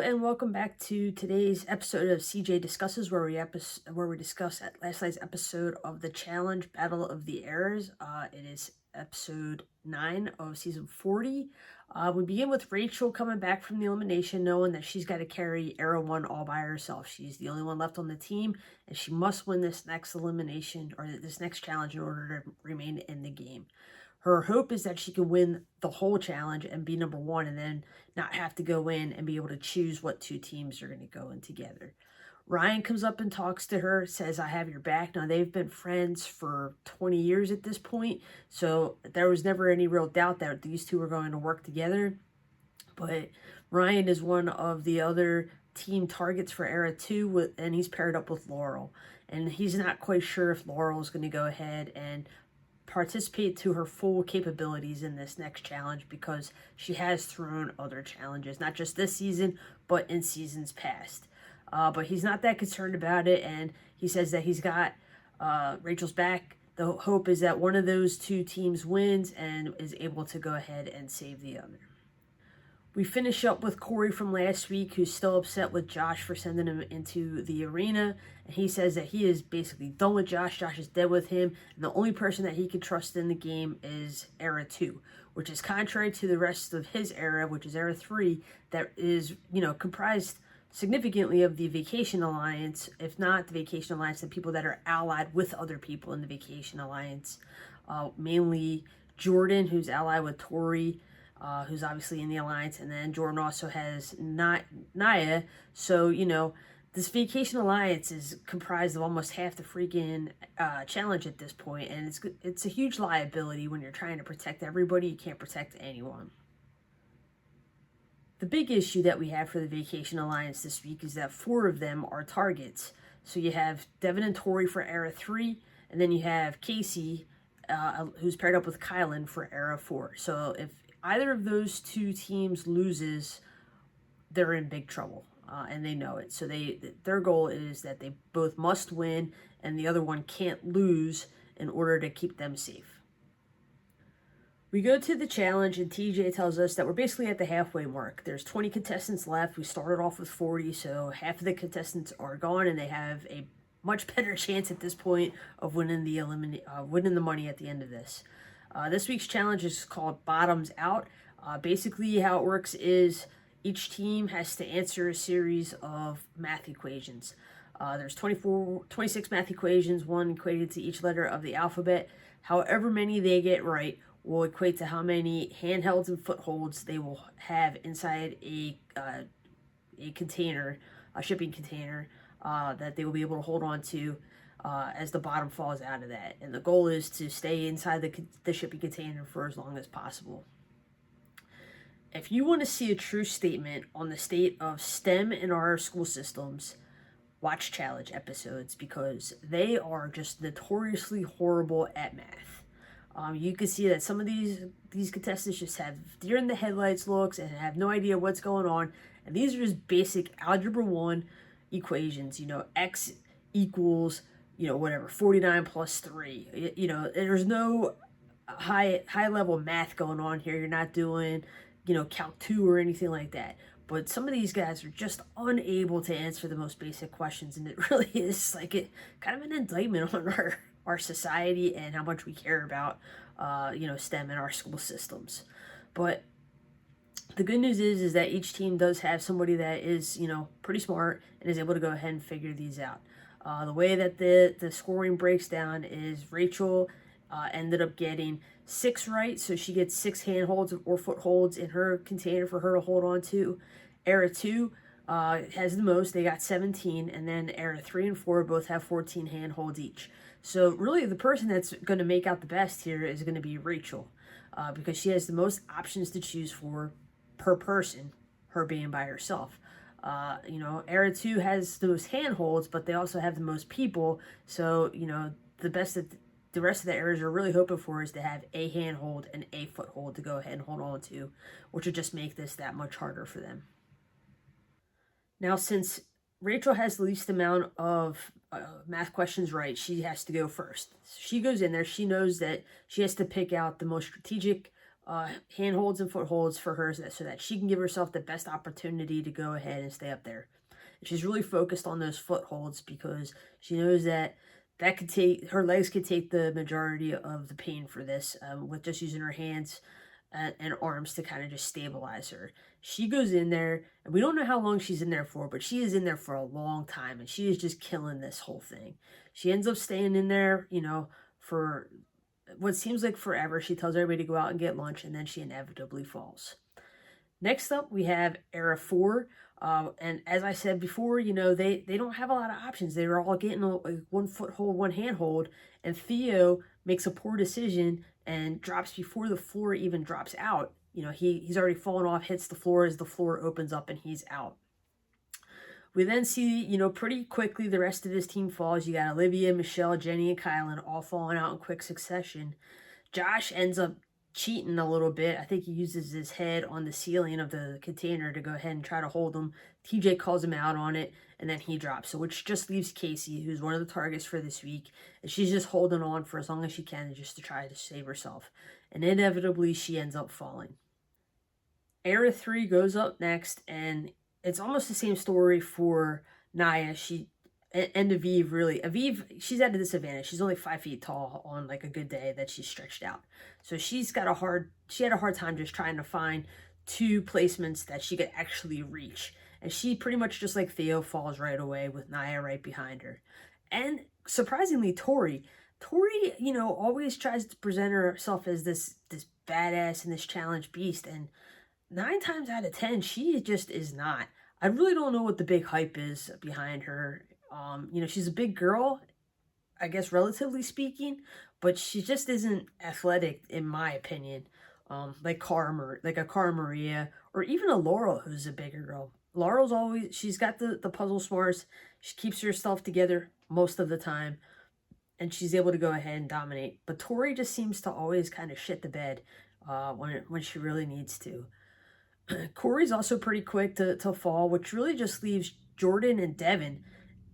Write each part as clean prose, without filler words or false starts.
and welcome back to today's episode of CJ Discusses, where we discuss at last night's episode of the Challenge Battle of the Eras. It is episode 9 of season 40. We begin with Rachel coming back from the elimination, knowing that she's got to carry Era 1 all by herself. She's the only one left on the team, and she must win this next elimination or this next challenge in order to remain in the game. Her hope is that she can win the whole challenge and be number one, and then not have to go in and be able to choose what two teams are going to go in together. Ryan comes up and talks to her, says, "I have your back." Now, they've been friends for 20 years at this point, so there was never any real doubt that these two were going to work together. But Ryan is one of the other team targets for Era 2, and he's paired up with Laurel. And he's not quite sure if Laurel is going to go ahead and participate to her full capabilities in this next challenge, because she has thrown other challenges, not just this season, but in seasons past. But he's not that concerned about it, and he says that he's got Rachel's back. The hope is that one of those two teams wins and is able to go ahead and save the other. We finish up with Corey from last week, who's still upset with Josh for sending him into the arena. And he says that he is basically done with Josh. Josh is dead with him. And the only person that he can trust in the game is Era 2, which is contrary to the rest of his era, which is Era 3, that is, comprised significantly of the Vacation Alliance, if not the Vacation Alliance, the people that are allied with other people in the Vacation Alliance. Mainly Jordan, who's allied with Tori, who's obviously in the Alliance, and then Jordan also has Naya. So, this Vacation Alliance is comprised of almost half the freaking challenge at this point, and it's a huge liability when you're trying to protect everybody. You can't protect anyone. The big issue that we have for the Vacation Alliance this week is that 4 of them are targets. So you have Devin and Tori for Era 3, and then you have Casey, who's paired up with Kylan for Era 4. So if either of those two teams loses, they're in big trouble, and they know it. So their goal is that they both must win, and the other one can't lose in order to keep them safe. We go to the challenge, and TJ tells us that we're basically at the halfway mark. There's 20 contestants left. We started off with 40, so half of the contestants are gone, and they have a much better chance at this point of winning the money at the end of this. This week's challenge is called Bottoms Out. Basically, how it works is each team has to answer a series of math equations. There's 26 math equations, one equated to each letter of the alphabet. However many they get right will equate to how many handhelds and footholds they will have inside a container, a shipping container, that they will be able to hold on to as the bottom falls out of that. And the goal is to stay inside the shipping container for as long as possible. If you want to see a true statement on the state of STEM in our school systems, watch challenge episodes, because they are just notoriously horrible at math. You can see that some of these contestants just have deer in the headlights looks and have no idea what's going on. And these are just basic Algebra 1 equations, x equals, 49 plus 3. There's no high level math going on here. You're not doing, Calc 2 or anything like that. But some of these guys are just unable to answer the most basic questions, and it really is like kind of an indictment on our society and how much we care about, STEM in our school systems. But the good news is that each team does have somebody that is, pretty smart and is able to go ahead and figure these out. The way that the scoring breaks down is Rachel ended up getting 6 right, so she gets 6 handholds or footholds in her container for her to hold on to. Era 2 has the most. They got 17, and then Era 3 and 4 both have 14 handholds each. So really the person that's going to make out the best here is going to be Rachel, because she has the most options to choose for per person, her being by herself. Era 2 has the most handholds, but they also have the most people. So, the best that the rest of the eras are really hoping for is to have a handhold and a foothold to go ahead and hold on to, which would just make this that much harder for them. Now, since Rachel has the least amount of math questions right, she has to go first. She goes in there. She knows that she has to pick out the most strategic handholds and footholds for her so that she can give herself the best opportunity to go ahead and stay up there. And she's really focused on those footholds because she knows that could take her legs could take the majority of the pain for this, with just using her hands and arms to kind of just stabilize her. She goes in there, and we don't know how long she's in there for, but she is in there for a long time, and she is just killing this whole thing. She ends up staying in there, for what seems like forever. She tells everybody to go out and get lunch, and then she inevitably falls. Next up, we have Era 4. And as I said before, they don't have a lot of options. They were all getting a one foothold, one handhold, and Theo makes a poor decision and drops before the floor even drops out. He's already fallen off, hits the floor as the floor opens up, and he's out. We then see, pretty quickly the rest of this team falls. You got Olivia, Michelle, Jenny, and Kylan all falling out in quick succession. Josh ends up cheating a little bit. I think he uses his head on the ceiling of the container to go ahead and try to hold him. TJ calls him out on it, and then he drops. So which just leaves Casey, who's one of the targets for this week, and she's just holding on for as long as she can just to try to save herself. And inevitably, she ends up falling. Era 3 goes up next, and it's almost the same story for Naya. And Aviv, really. Aviv, she's at a disadvantage. She's only 5 feet tall on like a good day that she's stretched out. So she had a hard time just trying to find 2 placements that she could actually reach. And she pretty much, just like Theo, falls right away with Naya right behind her. And surprisingly, Tori, always tries to present herself as this badass and this challenge beast. And 9 times out of 10, she just is not. I really don't know what the big hype is behind her. She's a big girl, I guess, relatively speaking, but she just isn't athletic, in my opinion. Like a Cara Maria, or even a Laurel, who's a bigger girl. Laurel's she's got the puzzle smarts. She keeps herself together most of the time, and she's able to go ahead and dominate. But Tori just seems to always kind of shit the bed when she really needs to. Corey's also pretty quick to fall, which really just leaves Jordan and Devin.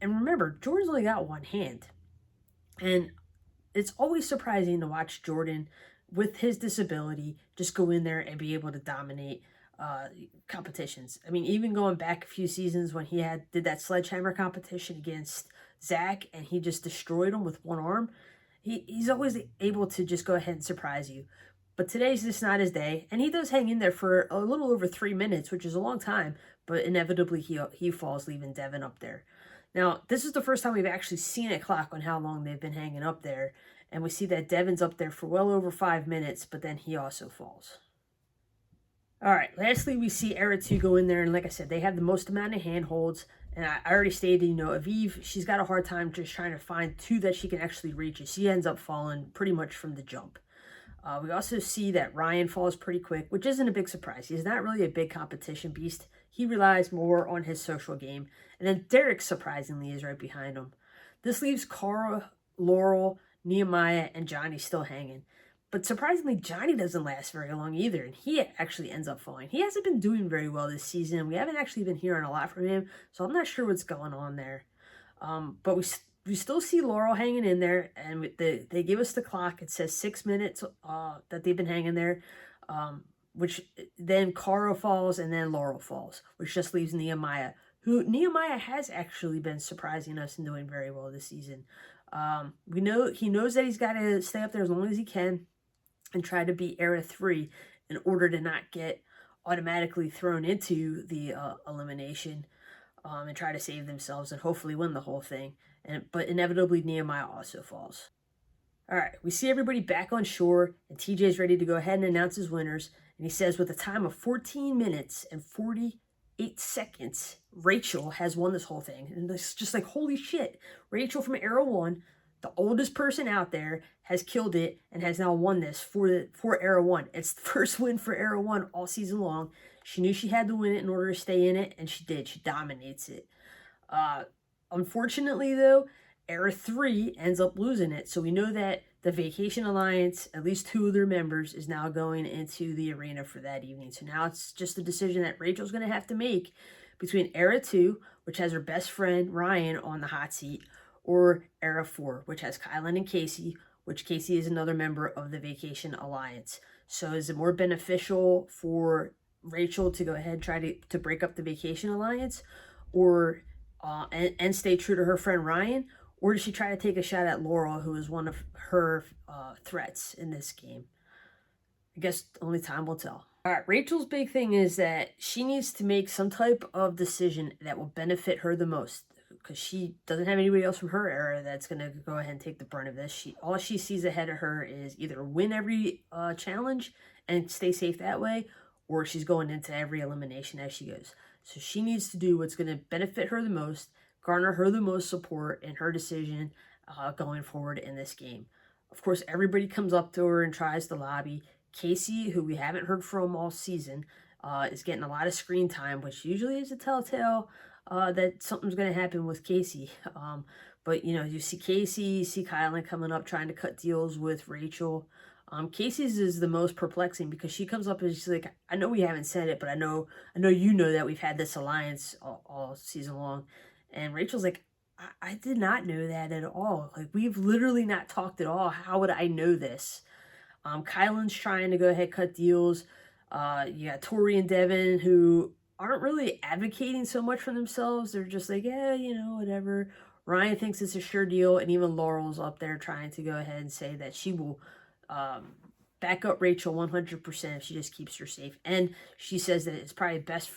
And remember, Jordan's only got one hand. And it's always surprising to watch Jordan, with his disability, just go in there and be able to dominate competitions. I mean, even going back a few seasons when he did that sledgehammer competition against Zach, and he just destroyed him with one arm, he's always able to just go ahead and surprise you. But today's just not his day, and he does hang in there for a little over 3 minutes, which is a long time, but inevitably he falls, leaving Devin up there. Now, this is the first time we've actually seen a clock on how long they've been hanging up there, and we see that Devin's up there for well over 5 minutes, but then he also falls. All right, lastly, we see Era 2 go in there, and like I said, they have the most amount of handholds, and I already stated, Aviv, she's got a hard time just trying to find 2 that she can actually reach, and she ends up falling pretty much from the jump. We also see that Ryan falls pretty quick, which isn't a big surprise. He's not really a big competition beast. He relies more on his social game. And then Derek, surprisingly, is right behind him. This leaves Cara, Laurel, Nehemiah, and Johnny still hanging. But surprisingly, Johnny doesn't last very long either, and he actually ends up falling. He hasn't been doing very well this season. We haven't actually been hearing a lot from him, so I'm not sure what's going on there. But we still see Laurel hanging in there, and they give us the clock. It says 6 minutes that they've been hanging there, which then Cara falls, and then Laurel falls, which just leaves Nehemiah, who Nehemiah has actually been surprising us and doing very well this season. We know he knows that he's got to stay up there as long as he can and try to beat Era 3 in order to not get automatically thrown into the elimination, and try to save themselves and hopefully win the whole thing. But inevitably, Nehemiah also falls. All right, we see everybody back on shore, and TJ's ready to go ahead and announce his winners. And he says, with a time of 14 minutes and 48 seconds, Rachel has won this whole thing. And it's just like, holy shit. Rachel from Era 1, the oldest person out there, has killed it and has now won this for Era 1. It's the first win for Era 1 all season long. She knew she had to win it in order to stay in it, and she did. She dominates it. Unfortunately, though, Era 3 ends up losing it. So we know that the Vacation Alliance, at least 2 of their members, is now going into the arena for that evening. So now it's just a decision that Rachel's going to have to make between Era 2, which has her best friend Ryan on the hot seat, or Era 4, which has Kylan and Casey, which Casey is another member of the Vacation Alliance. So is it more beneficial for Rachel to go ahead and try to break up the Vacation Alliance, or and stay true to her friend Ryan, or does she try to take a shot at Laurel, who is one of her threats in this game? I guess only time will tell. All right, Rachel's big thing is that she needs to make some type of decision that will benefit her the most, because she doesn't have anybody else from her era that's going to go ahead and take the brunt of this. All she sees ahead of her is either win every challenge and stay safe that way, or she's going into every elimination as she goes. So she needs to do what's going to benefit her the most, garner her the most support in her decision going forward in this game. Of course, everybody comes up to her and tries to lobby. Casey, who we haven't heard from all season, is getting a lot of screen time, which usually is a telltale that something's going to happen with Casey. But, you know, you see Casey, you see Kylan coming up trying to cut deals with Rachel. Casey's is the most perplexing because she comes up and she's like, I know we haven't said it, but I know you know that we've had this alliance all season long. And Rachel's like, I did not know that at all. Like, we've literally not talked at all. How would I know this? Kylan's trying to go ahead cut deals. You got Tori and Devin, who aren't really advocating so much for themselves. They're just like, yeah, you know, whatever. Ryan thinks it's a sure deal, and even Laurel's up there trying to go ahead and say that she will back up Rachel 100% if she just keeps her safe. And she says that it's probably best.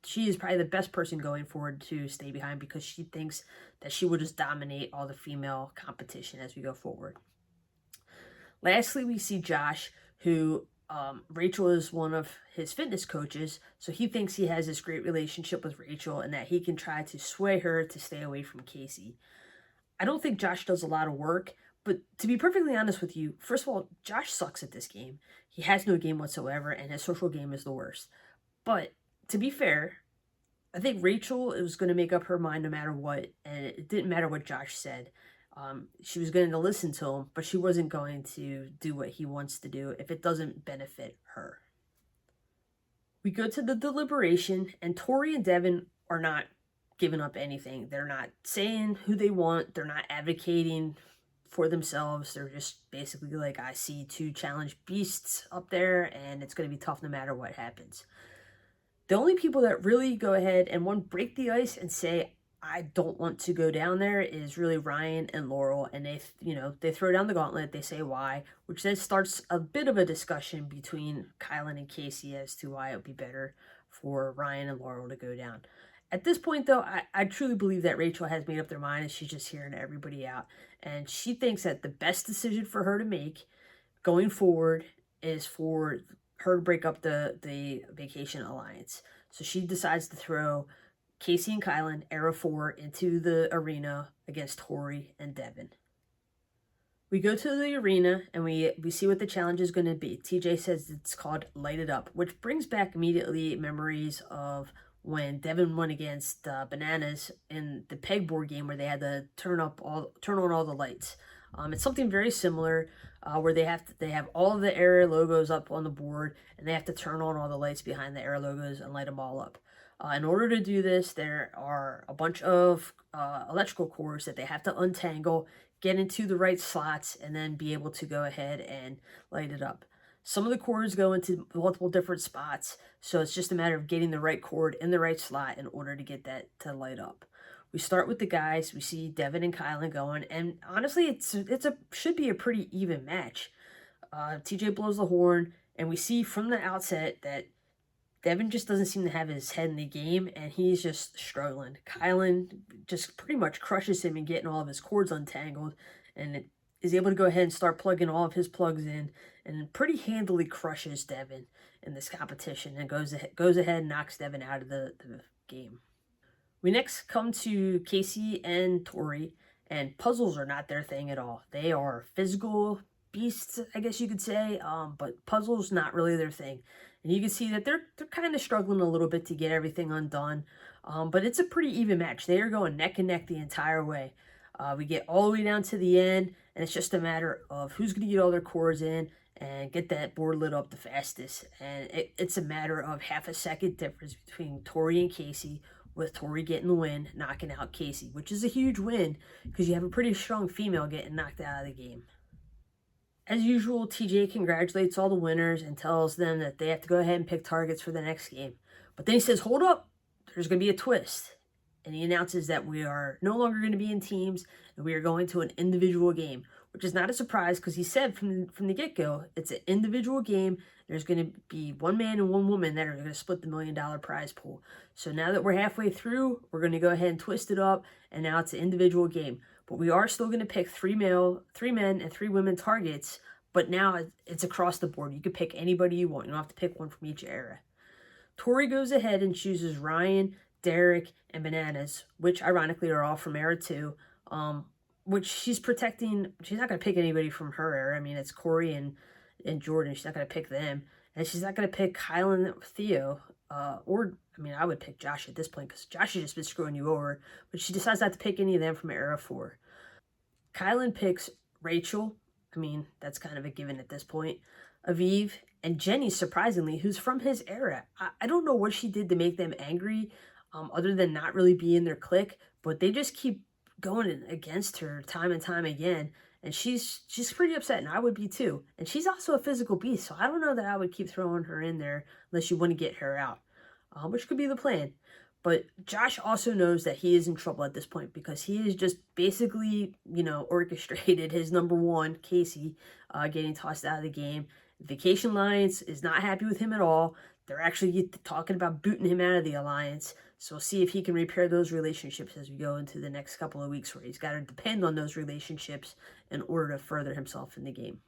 She is probably the best person going forward to stay behind because she thinks that she will just dominate all the female competition as we go forward. Lastly, we see Josh, who Rachel is one of his fitness coaches, so he thinks he has this great relationship with Rachel and that he can try to sway her to stay away from Casey. I don't think Josh does a lot of work, but to be perfectly honest with you, first of all, Josh sucks at this game. He has no game whatsoever, and his social game is the worst. But to be fair, I think Rachel was going to make up her mind no matter what, and it didn't matter what Josh said. She was going to listen to him, but she wasn't going to do what he wants to do if it doesn't benefit her. We go to the deliberation, and Tori and Devin are not giving up anything. They're not saying who they want. They're not advocating for themselves. They're just basically like, I see two challenged beasts up there, and it's going to be tough no matter what happens. The only people that really go ahead and break the ice and say, I don't want to go down there is really Ryan and Laurel, and they throw down the gauntlet. They say why, which then starts a bit of a discussion between Kylan and Casey as to why it would be better for Ryan and Laurel to go down. At this point, though, I truly believe that Rachel has made up their mind and she's just hearing everybody out, and she thinks that the best decision for her to make going forward is for her to break up the Vacation Alliance. So she decides to throw Casey and Kylan, Era 4, into the arena against Tori and Devin. We go to the arena and we see what the challenge is going to be. TJ says it's called Light It Up, which brings back immediately memories of when Devin went against Bananas in the pegboard game where they had to turn on all the lights. It's something very similar where they have all of the Era logos up on the board and they have to turn on all the lights behind the Era logos and light them all up. In order to do this, there are a bunch of electrical cords that they have to untangle, get into the right slots, and then be able to go ahead and light it up. Some of the cords go into multiple different spots, so it's just a matter of getting the right cord in the right slot in order to get that to light up. We start with the guys. We see Devin and Kylan going, and honestly, it should be a pretty even match. TJ blows the horn, and we see from the outset that Devin just doesn't seem to have his head in the game, and he's just struggling. Kylan just pretty much crushes him in getting all of his cords untangled, and is able to go ahead and start plugging all of his plugs in, and pretty handily crushes Devin in this competition, and goes ahead and knocks Devin out of the game. We next come to Casey and Tori, and puzzles are not their thing at all. They are physical beasts, I guess you could say, but puzzles not really their thing. And you can see that they're kind of struggling a little bit to get everything undone, but it's a pretty even match. They are going neck and neck the entire way. We get all the way down to the end, and it's just a matter of who's going to get all their cores in and get that board lit up the fastest. And it's a matter of half a second difference between Tori and Casey, with Tori getting the win, knocking out Casey, which is a huge win because you have a pretty strong female getting knocked out of the game. As usual, TJ congratulates all the winners and tells them that they have to go ahead and pick targets for the next game. But then he says, hold up, there's going to be a twist. And he announces that we are no longer going to be in teams and we are going to an individual game, which is not a surprise because he said from the get-go, it's an individual game. There's going to be one man and one woman that are going to split the $1 million prize pool. So now that we're halfway through, we're going to go ahead and twist it up, and now it's an individual game. But we are still going to pick 3 men, and 3 women targets. But now it's across the board. You can pick anybody you want. You don't have to pick one from each era. Tori goes ahead and chooses Ryan, Derek, and Bananas, which ironically are all from era 2. Which she's protecting. She's not going to pick anybody from her era. I mean, it's Corey and Jordan. She's not going to pick them. And she's not going to pick Kyle and Theo. I would pick Josh at this point because Josh has just been screwing you over. But she decides not to pick any of them from era 4. Kylan picks Rachel. I mean, that's kind of a given at this point. Aviv and Jenny, surprisingly, who's from his era. I don't know what she did to make them angry, other than not really being their clique, but they just keep going against her time and time again. And she's pretty upset, and I would be too. And she's also a physical beast, so I don't know that I would keep throwing her in there unless you want to get her out, which could be the plan. But Josh also knows that he is in trouble at this point because he has just basically, orchestrated his number 1, Casey, getting tossed out of the game. Vacation Alliance is not happy with him at all. They're actually talking about booting him out of the Alliance. So we'll see if he can repair those relationships as we go into the next couple of weeks where he's got to depend on those relationships in order to further himself in the game.